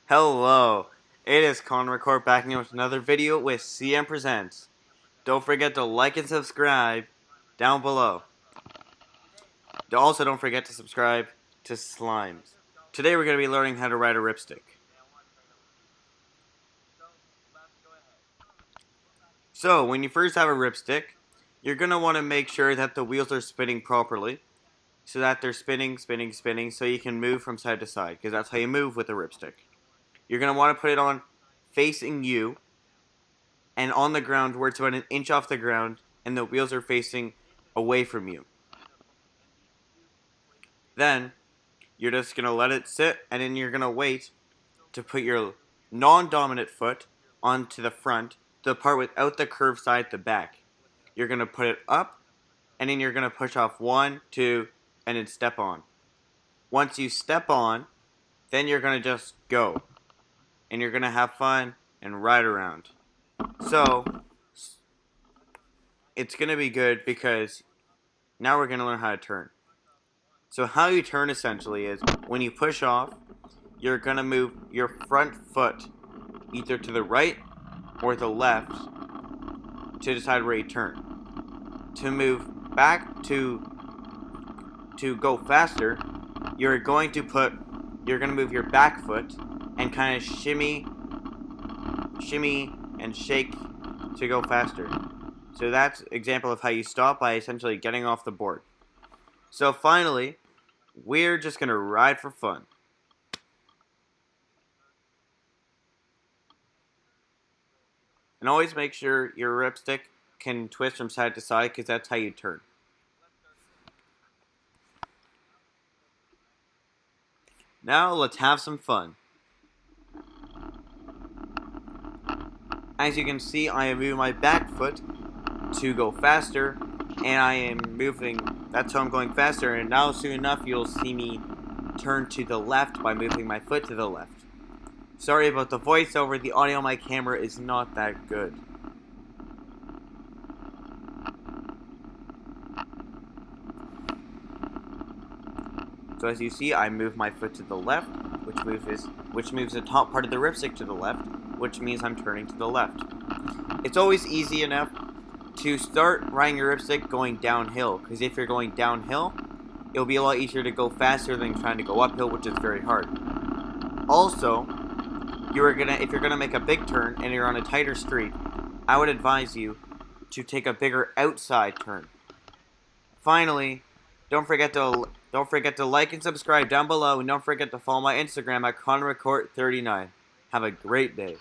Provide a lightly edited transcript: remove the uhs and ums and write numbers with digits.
Hello, it is Connor Record back again with another video with CM Presents. Don't forget to like and subscribe down below. Also, don't forget to subscribe to Slimes. Today we're going to be learning how to ride a Ripstick. So, when you first have a Ripstick, you're going to want to make sure that the wheels are spinning properly, so that they're spinning, so you can move from side to side, because that's how you move with a Ripstick. You're going to want to put it on facing you, and on the ground where it's about an inch off the ground and the wheels are facing away from you. Then you're just going to let it sit, and then you're going to wait to put your non-dominant foot onto the front, the part without the curved side at the back. You're going to put it up, and then you're going to push off 1, 2, and then step on. Once you step on, then you're going to just go. And you're going to have fun and ride around. So, it's going to be good because now we're going to learn how to turn. So how you turn essentially is when you push off, you're going to move your front foot either to the right or the left to decide where you turn. To move back to go faster, you're going to move your back foot and kind of shimmy and shake to go faster. So that's an example of how you stop by essentially getting off the board. So finally, we're just going to ride for fun. And always make sure your Ripstick can twist from side to side because that's how you turn. Now let's have some fun. As you can see, I am moving my back foot to go faster, and I am moving, that's how I'm going faster, and now soon enough you'll see me turn to the left by moving my foot to the left. Sorry about the voiceover, the audio on my camera is not that good. So as you see, I move my foot to the left, which moves the top part of the Ripstick to the left, which means I'm turning to the left. It's always easy enough to start riding your Ripstick going downhill, because if you're going downhill, it'll be a lot easier to go faster than trying to go uphill, which is very hard. Also, if you're gonna make a big turn and you're on a tighter street, I would advise you to take a bigger outside turn. Finally, don't forget to like and subscribe down below, and don't forget to follow my Instagram at ConnorRecord39. Have a great day.